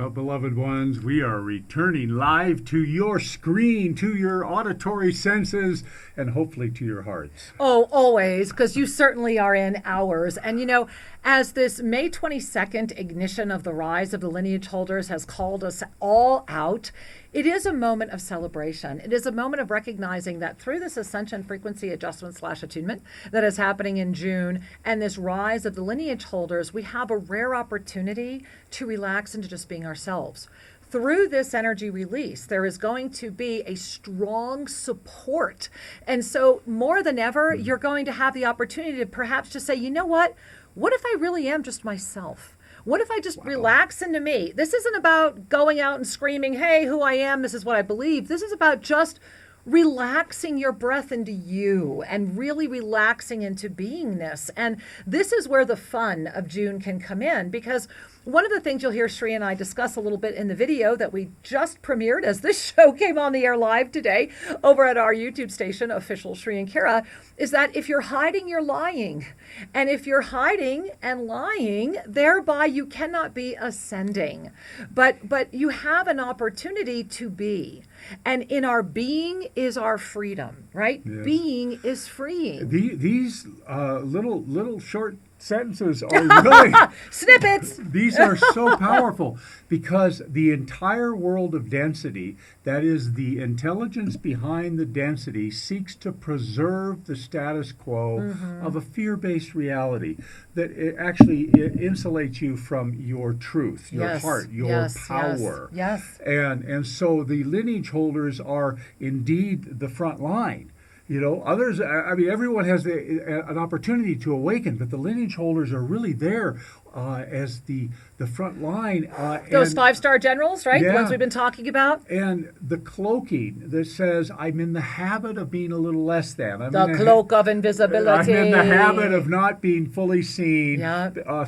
Well, beloved ones, we are returning live to your screen, to your auditory senses, and hopefully to your hearts. Oh, always, because you certainly are in ours. And, you know, as this May 22nd ignition of the rise of the lineage holders has called us all out, it is a moment of celebration. It is a moment of recognizing that through this ascension frequency adjustment / attunement that is happening in June and this rise of the lineage holders, we have a rare opportunity to relax into just being ourselves. Through this energy release, there is going to be a strong support. And so more than ever, you're going to have the opportunity to perhaps just say, you know what if I really am just myself? What if I just relax into me? This isn't about going out and screaming, hey, who I am, this is what I believe. This is about just relaxing your breath into you and really relaxing into beingness. And this is where the fun of June can come in, because one of the things you'll hear Sri and I discuss a little bit in the video that we just premiered as this show came on the air live today over at our YouTube station, Official Sri and Kira, is that if you're hiding, you're lying. And if you're hiding and lying, thereby you cannot be ascending. But you have an opportunity to be. And in our being is our freedom, right? Yes. Being is freeing. These little short sentences are really snippets. These are so powerful because the entire world of density, that is the intelligence behind the density, seeks to preserve the status quo of a fear-based reality that it actually insulates you from your truth, your heart, your power. Yes. And so the lineage holders are indeed the front line. You know, others, I mean, everyone has an opportunity to awaken, but the lineage holders are really there as the front line. Those 5-star generals, right? Yeah. The ones we've been talking about. And the cloaking that says, I'm in the habit of being a little less than. The cloak of invisibility. I'm in the habit of not being fully seen,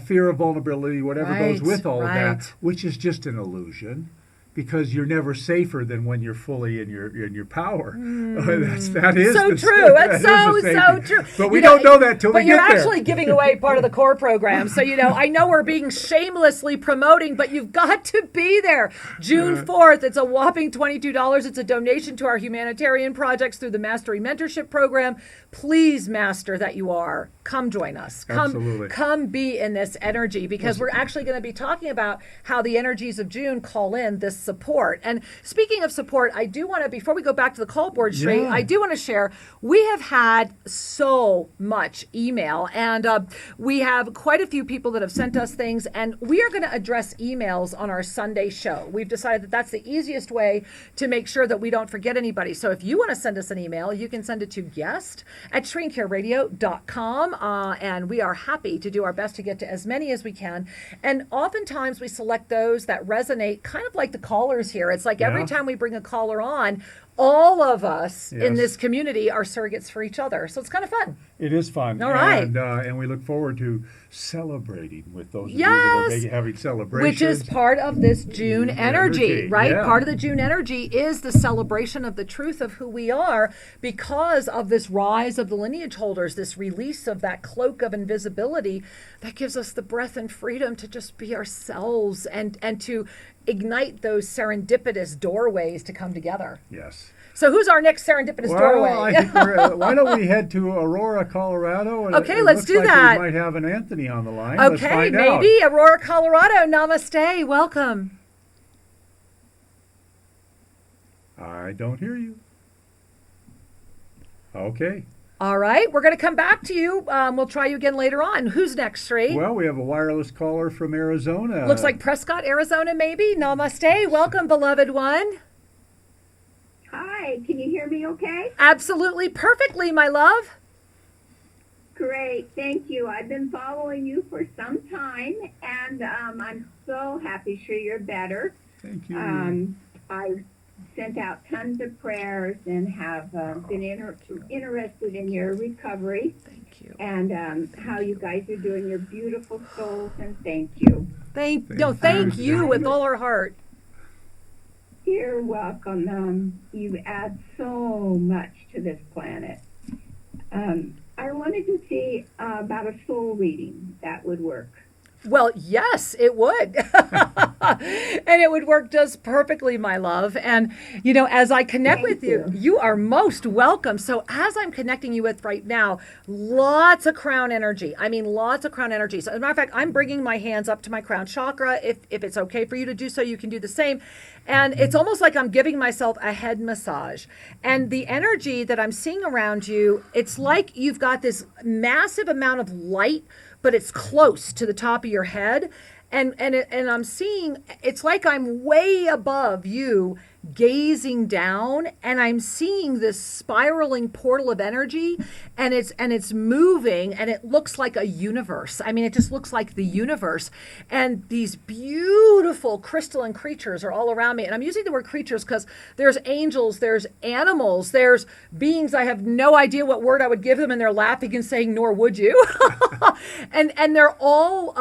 fear of vulnerability, whatever goes with all of that, which is just an illusion. Because you're never safer than when you're fully in your power. That is so true. That's so true. But we don't know that till we get there. But you're actually giving away part of the core program. So, you know, I know we're being shamelessly promoting, but you've got to be there. June 4th, it's a whopping $22. It's a donation to our humanitarian projects through the Mastery Mentorship Program. Please, Master that you are, come join us. Come be in this energy, because we're actually going to be talking about how the energies of June call in this support. And speaking of support, I do want to, before we go back to the call board, Sri, I do want to share, we have had so much email, and we have quite a few people that have sent us things, and we are going to address emails on our Sunday show. We've decided that that's the easiest way to make sure that we don't forget anybody. So if you want to send us an email, you can send it to guest@shriandcareradio.com, and we are happy to do our best to get to as many as we can. And oftentimes we select those that resonate, kind of like the callers here. It's like every time we bring a caller on, all of us in this community are surrogates for each other. So it's kind of fun. It is fun. All right. And we look forward to celebrating with those of you that are having celebrations. Which is part of this June energy, right? Yeah. Part of the June energy is the celebration of the truth of who we are because of this rise of the lineage holders, this release of that cloak of invisibility that gives us the breath and freedom to just be ourselves and to ignite those serendipitous doorways to come together. Yes. So who's our next serendipitous doorway? I think why don't we head to Aurora, Colorado? And okay, let's do that. We might have an Anthony on the line. Okay, let's find maybe. out. Aurora, Colorado. Namaste. Welcome. I don't hear you. Okay. All right, we're going to come back to you. We'll try you again later on. Who's next, Sri? Well, we have a wireless caller from Arizona. Looks like Prescott, Arizona, maybe. Namaste. Welcome, beloved one. Hi, can you hear me okay? Absolutely, perfectly, my love. Great, thank you. I've been following you for some time, and I'm so happy sure you're better. Thank you. I sent out tons of prayers and have been interested in your recovery. Thank you. And how you guys are doing, your beautiful souls, and thank you. Thank you with all our heart. You're welcome. You add so much to this planet. I wanted to see about a soul reading that would work. Well, yes, it would. And it would work just perfectly, my love. And, as I connect with you, you are most welcome. So as I'm connecting you with right now, lots of crown energy. I mean, lots of crown energy. So as a matter of fact, I'm bringing my hands up to my crown chakra. If it's okay for you to do so, you can do the same. And it's almost like I'm giving myself a head massage. And the energy that I'm seeing around you, it's like you've got this massive amount of light, but it's close to the top of your head. And I'm seeing, it's like I'm way above you, gazing down, and I'm seeing this spiraling portal of energy, and it's moving, and it looks like a universe. I mean, it just looks like the universe. And these beautiful crystalline creatures are all around me. And I'm using the word creatures because there's angels, there's animals, there's beings. I have no idea what word I would give them, and they're laughing and saying, "Nor would you." and they're all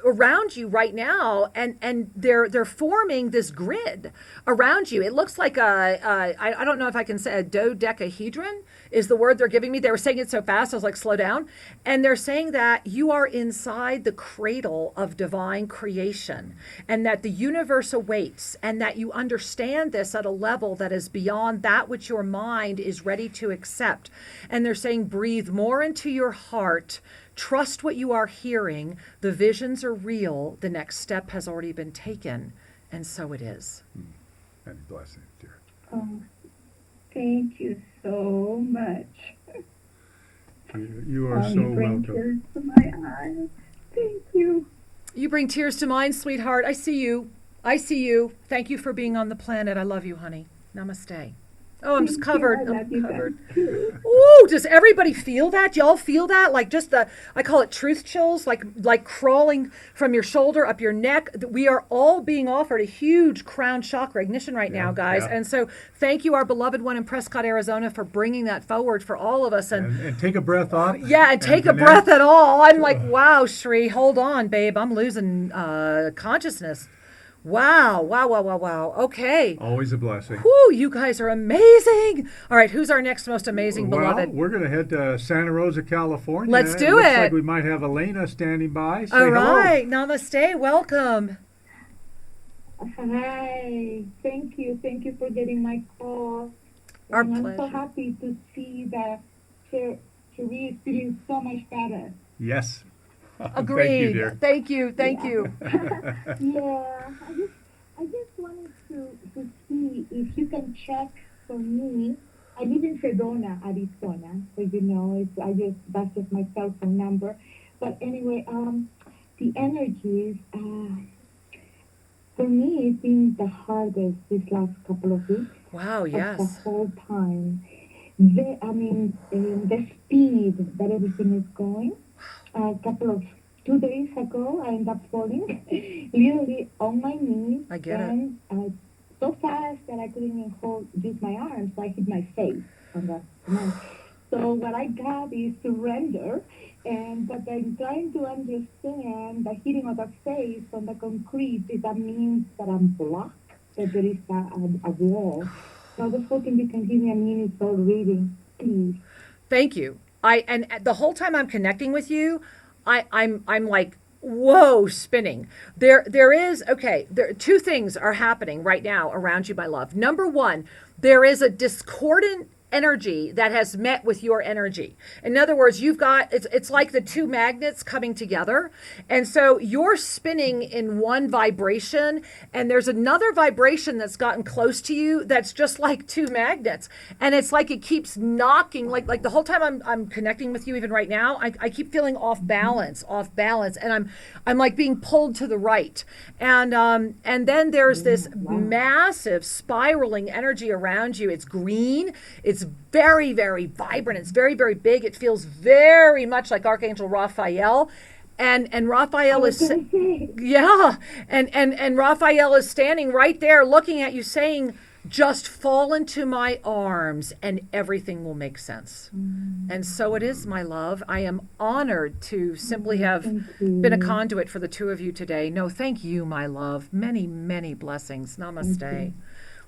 around you right now, and they're forming this grid around you. It looks like I don't know if I can say a dodecahedron is the word they're giving me. They were saying it so fast, I was like, slow down. And they're saying that you are inside the cradle of divine creation, and that the universe awaits, and that you understand this at a level that is beyond that which your mind is ready to accept. And they're saying, breathe more into your heart. Trust what you are hearing. The visions are real. The next step has already been taken. And so it is. Many blessings, dear. Oh, thank you so much. You are so You bring welcome. tears to my eyes. Thank you. You bring tears to mine, sweetheart. I see you. I see you. Thank you for being on the planet. I love you, honey. Namaste. Oh, I'm just covered. I love I'm you covered. guys too. Ooh, does everybody feel that? Y'all feel that? Like just I call it truth chills, like crawling from your shoulder up your neck. We are all being offered a huge crown chakra ignition right now, guys. Yeah. And so thank you, our beloved one in Prescott, Arizona, for bringing that forward for all of us. And take a breath up. Yeah, and take a connect. breath at all. I'm like, wow, Shri, hold on, babe. I'm losing consciousness. Wow. Okay. Always a blessing. Whew, you guys are amazing. All right, who's our next most amazing Well, beloved? we're going to head to Santa Rosa, California. Let's do Looks it. like we might have Elena standing by. Say All hello. right, namaste, welcome. Hi, thank you for getting my call. Our and I'm pleasure. so happy to see that Cherie is feeling so much better. Yes. Agreed. Thank you, dear. Thank you. Yeah, I just wanted to see if you can check for me. I live in Sedona, Arizona, so that's just my cell phone number. But anyway, the energies. For me, it's been the hardest these last couple of weeks. Wow, Of the yes. whole time. The speed that everything is going. A couple of 2 days ago, I ended up falling literally on my knees. I get it. And so fast that I couldn't even use my arms, so I hit my face on the cement. So what I got is surrender, but I'm trying to understand the hitting of the face on the concrete. If that means that I'm blocked, that there is a wall. So I was hoping you can give me a minute soul reading, please. Thank you. And the whole time I'm connecting with you, I'm like, whoa, spinning. There two things are happening right now around you, my love. Number one, there is a discordant energy that has met with your energy. In other words, you've got, it's like the two magnets coming together. And so you're spinning in one vibration, and there's another vibration that's gotten close to you that's just like two magnets. And it's like it keeps knocking, like the whole time I'm connecting with you, even right now, I keep feeling off balance. And I'm like being pulled to the right. And then there's this massive spiraling energy around you. It's green. It's very, very vibrant. It's very, very big. It feels very much like Archangel Raphael. And Raphael is, and Raphael is standing right there looking at you saying, just fall into my arms and everything will make sense. And so it is, my love. I am honored to simply have been a conduit for the two of you today. No, thank you, my love. Many, many blessings. Namaste.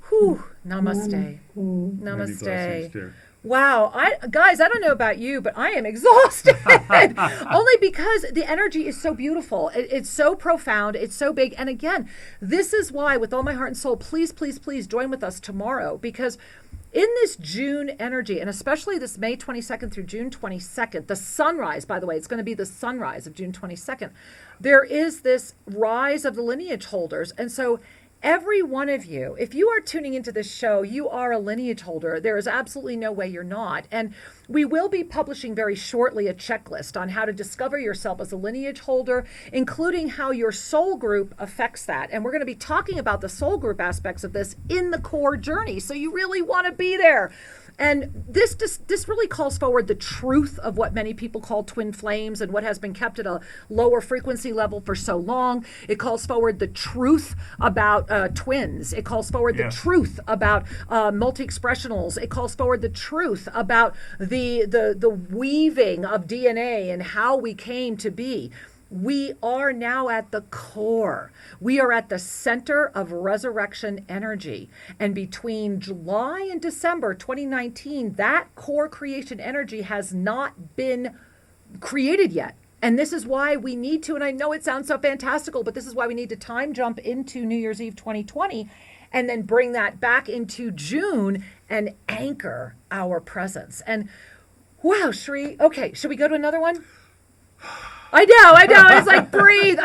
Whew. Namaste. Many Namaste. blessings, dear. Wow. Guys, I don't know about you, but I am exhausted. Only because the energy is so beautiful. It's so profound. It's so big. And again, this is why, with all my heart and soul, please, please, please join with us tomorrow, because in this June energy, and especially this May 22nd through June 22nd, the sunrise, by the way, it's going to be the sunrise of June 22nd, there is this rise of the lineage holders. And so every one of you, if you are tuning into this show, you are a lineage holder. There is absolutely no way you're not. And we will be publishing very shortly a checklist on how to discover yourself as a lineage holder, including how your soul group affects that. And we're going to be talking about the soul group aspects of this in the core journey. So you really want to be there. And this really calls forward the truth of what many people call twin flames and what has been kept at a lower frequency level for so long. It calls forward the truth about twins. It calls forward the truth about multi-expressionals. It calls forward the truth about the weaving of DNA and how we came to be. We are now at the core. We are at the center of resurrection energy. And between July and December 2019, that core creation energy has not been created yet. And this is why we need to, and I know it sounds so fantastical, but this is why we need to time jump into New Year's Eve 2020 and then bring that back into June and anchor our presence. And wow, Shri, okay, should we go to another one? I know. It's like, breathe.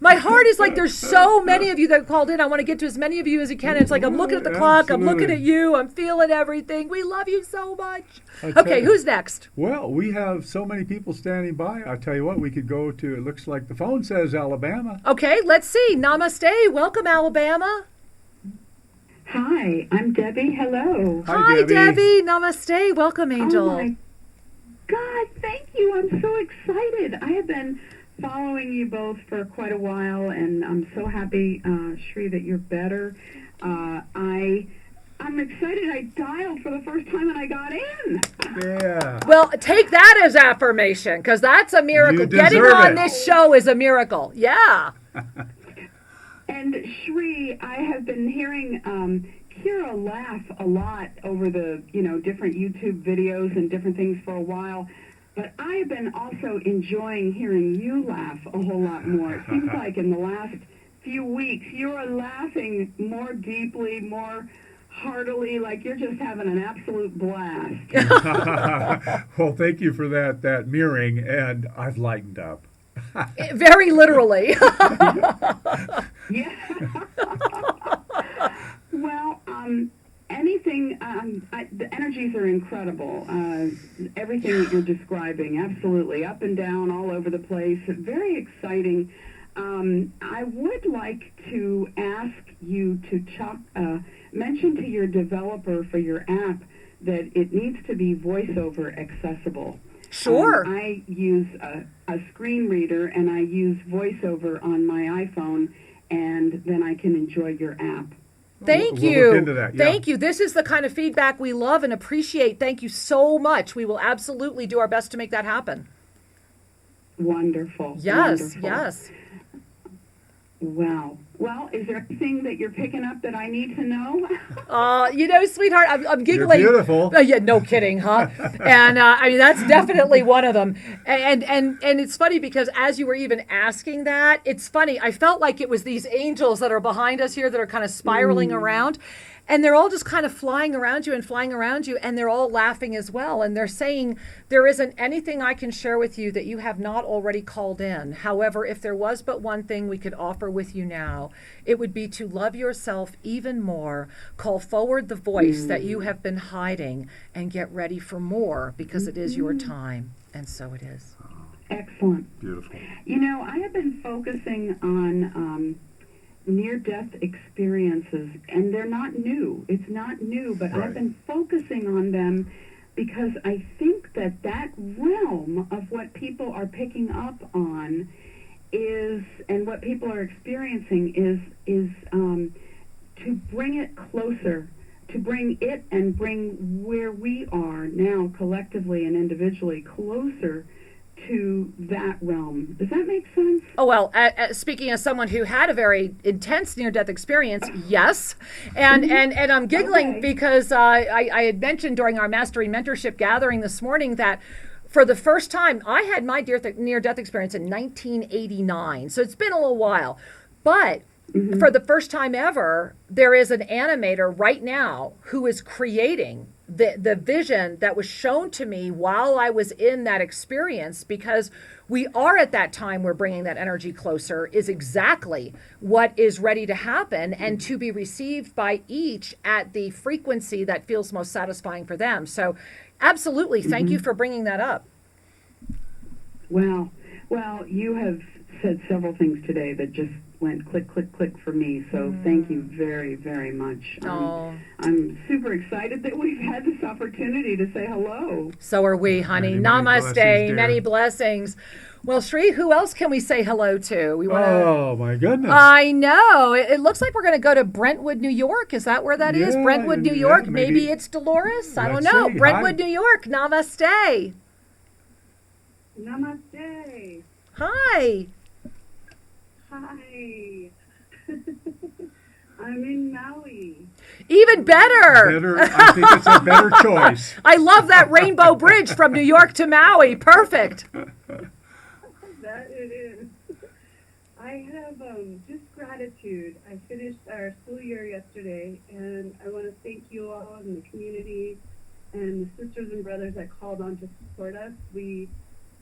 My heart is like, there's so many of you that called in. I want to get to as many of you as you can. It's like, I'm looking at the clock. I'm looking at you. I'm feeling everything. We love you so much. Okay, who's next? Well, we have so many people standing by. I'll tell you what, we could go to, it looks like the phone says Alabama. Okay, let's see. Namaste. Welcome, Alabama. Hi, I'm Debbie. Hello. Hi, Debbie. Namaste. Welcome, Angel. Oh my God, thank you. I'm so excited. I have been following you both for quite a while, and I'm so happy, Shri, that you're better. I'm excited. I dialed for the first time and I got in. Yeah. Well, take that as affirmation, because that's a miracle. Getting on this show is a miracle. Yeah. And Shri, I have been hearing Kira laugh a lot over the, different YouTube videos and different things for a while. But I've been also enjoying hearing you laugh a whole lot more. It seems like in the last few weeks, you are laughing more deeply, more heartily, like you're just having an absolute blast. Well, thank you for that mirroring, and I've lightened up. Very literally. Yeah. Well, anything, the energies are incredible. Everything that you're describing, absolutely, up and down, all over the place, very exciting. I would like to ask you to mention to your developer for your app that it needs to be voiceover accessible. Sure. I use a screen reader and I use voiceover on my iPhone, and then I can enjoy your app. Thank We'll you. look into that, yeah. Thank you. This is the kind of feedback we love and appreciate. Thank you so much. We will absolutely do our best to make that happen. Wonderful. Yes, wonderful. yes. Wow. Well, is there anything that you're picking up that I need to know? Sweetheart, I'm giggling. You're beautiful. Yeah, no kidding, huh? And that's definitely one of them. And it's funny because as you were even asking that, it's funny. I felt like it was these angels that are behind us here that are kind of spiraling around. And they're all just kind of flying around you, and they're all laughing as well. And they're saying, there isn't anything I can share with you that you have not already called in. However, if there was but one thing we could offer with you now, it would be to love yourself even more, call forward the voice that you have been hiding, and get ready for more, because it is your time. And so it is. Excellent. Beautiful. I have been focusing on near-death experiences, and they're not new. It's not new, but Right. I've been focusing on them because I think that realm of what people are picking up on is, and what people are experiencing is to bring it closer, to bring it and bring where we are now collectively and individually closer to that realm. Does that make sense? Oh, well, speaking as someone who had a very intense near-death experience, yes. And I'm giggling Okay. because I had mentioned during our Mastery Mentorship gathering this morning that for the first time, I had my near-death experience in 1989. So it's been a little while. But for the first time ever, there is an animator right now who is creating the vision that was shown to me while I was in that experience, because we are at that time where bringing that energy closer is exactly what is ready to happen and to be received by each at the frequency that feels most satisfying for them. So absolutely, thank you for bringing that up. Well, you have said several things today that just went click, click, click for me. So thank you very, very much. Oh. I'm super excited that we've had this opportunity to say hello. So are we, honey. Many, many Namaste. blessings, dear. Many blessings. Well, Sri, who else can we say hello to? We want to. Oh, my goodness. I know. It looks like we're going to go to Brentwood, New York. Is that where that is? Yeah, Brentwood, New yeah, York. maybe. Maybe it's Dolores. I don't Let's know. see. Brentwood, Hi. New York. Namaste. Namaste. Hi. Hi. I'm in Maui. Even better. Better, I think it's a better choice. I love that rainbow bridge from New York to Maui. Perfect. That it is. I have just gratitude. I finished our school year yesterday, and I want to thank you all in the community and the sisters and brothers that called on to support us. We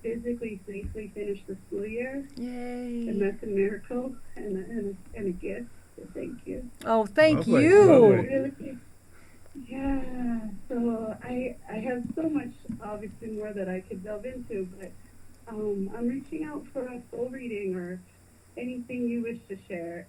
physically safely finished the school year, and Yay. that's a miracle and a gift. So thank you. Oh, thank Lovely, you. lovely. Really, yeah. So I have so much, obviously, more that I could delve into, but I'm reaching out for a soul reading or anything you wish to share.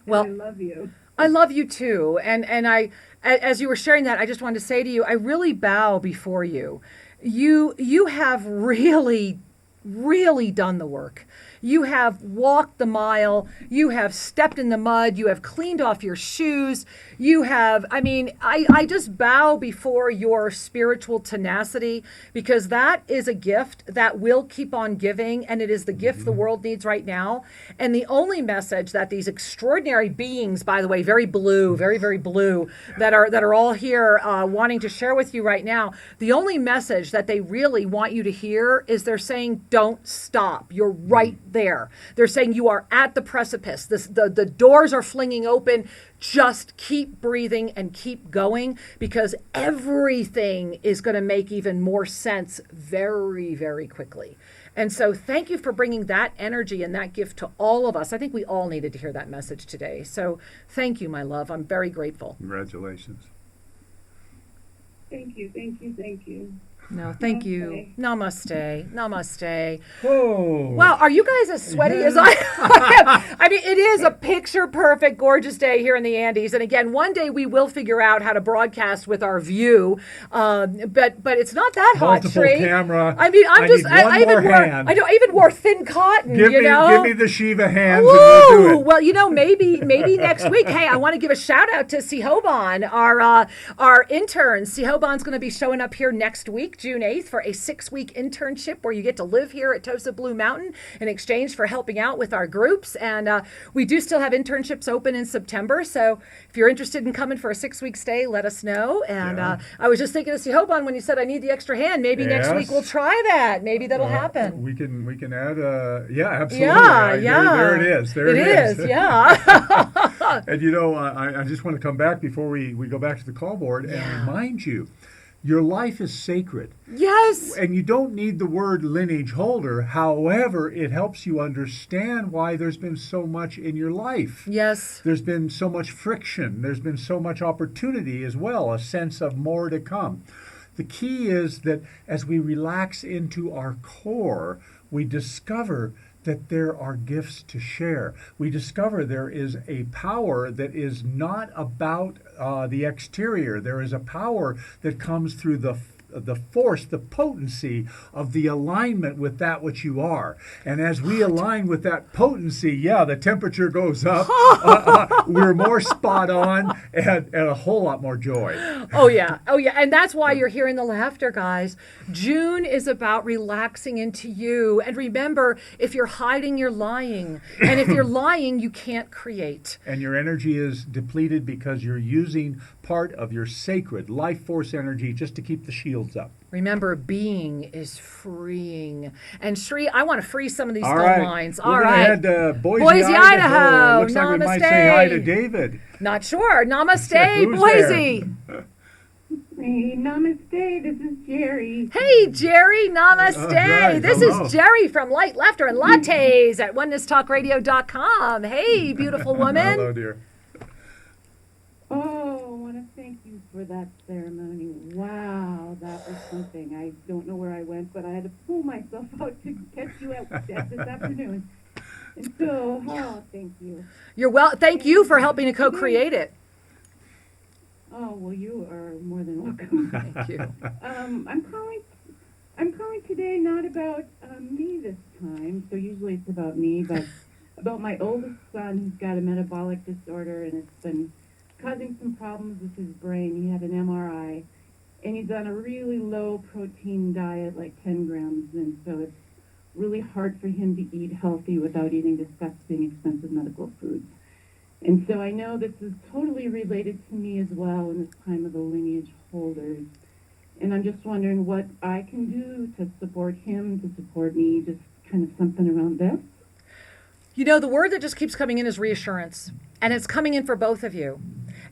Well, And I love you. I love you too. And I, as you were sharing that, I just wanted to say to you, I really bow before you. You have really, really done the work. You have walked the mile. You have stepped in the mud. You have cleaned off your shoes. You have, I just bow before your spiritual tenacity, because that is a gift that will keep on giving, and it is the gift the world needs right now. And the only message that these extraordinary beings, by the way, very blue, very, very blue, that are all here wanting to share with you right now, the only message that they really want you to hear is they're saying, don't stop. You're right there. They're saying you are at the precipice. The doors are flinging open. Just keep breathing and keep going, because everything is going to make even more sense very, very quickly. And so thank you for bringing that energy and that gift to all of us. I think we all needed to hear that message today. So thank you, my love. I'm very grateful. Congratulations. Thank you, thank you, thank you. No, thank you. Namaste. Namaste. Oh. Wow, are you guys as sweaty as I am? I mean, it is a picture-perfect, gorgeous day here in the Andes. And again, one day we will figure out how to broadcast with our view. But it's not that hot, Multiple Sri. camera. I mean, I need one more hand. I even wore thin cotton. Give know? me the Shiva hands, Woo! and we'll do it. Well, maybe next week. Hey, I want to give a shout out to Sihoban, our intern. Sihoban's going to be showing up here next week, June 8th, for a 6-week internship where you get to live here at Tosa Blue Mountain in exchange for helping out with our groups. And we do still have internships open in September. So if you're interested in coming for a 6-week stay, let us know. And Yeah. I was just thinking of Sihoban when you said I need the extra hand. Maybe next Yes. week we'll try that. Maybe that'll happen. We can add yeah, absolutely. Yeah. There it is. There It is, yeah. And I just want to come back before we go back to the call board and remind you, your life is sacred. Yes. And you don't need the word lineage holder. However, it helps you understand why there's been so much in your life. Yes. There's been so much friction. There's been so much opportunity as well, a sense of more to come. The key is that as we relax into our core, we discover that there are gifts to share. We discover there is a power that is not about the exterior. There is a power that comes through the the force, the potency of the alignment with that which you are. And as we align with that potency, the temperature goes up. We're more spot on and a whole lot more joy. Oh, yeah. And that's why you're hearing the laughter, guys. June is about relaxing into you. And remember, if you're hiding, you're lying. And if you're lying, you can't create. And your energy is depleted because you're using part of your sacred life force energy just to keep the shields up. Remember, being is freeing. And Shri, I want to free some of these All phone right. lines. We're All gonna right. head to Boise, Boise, Idaho. Looks like we might say Namaste. hi to David. Not sure. Namaste, Who's Boise. Hey, namaste. This is Jerry. Hey, Jerry. Namaste. right, This hello. is Jerry from Light, Laughter, and Lattes at OneNessTalkRadio.com. Hey, beautiful woman. Hello, dear. Oh, I want to thank you for that ceremony. Wow, that was something. I don't know where I went, but I had to pull myself out to catch you at this afternoon. And so, thank you. Thank you for helping to co-create it. Oh, well, you are more than welcome. Thank you. I'm calling today not about me this time. So usually it's about me, but about my oldest son who's got a metabolic disorder, and it's been causing some problems with his brain. He had an MRI, and he's on a really low protein diet, like 10 grams, and so it's really hard for him to eat healthy without eating disgusting, expensive medical foods. And so I know this is totally related to me as well in this time of the lineage holders. And I'm just wondering what I can do to support him, to support me, just kind of something around this. You know, the word that just keeps coming in is reassurance. And it's coming in for both of you.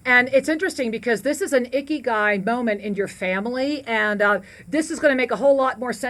And it's interesting because this is an ikigai moment in your family. And this is going to make a whole lot more sense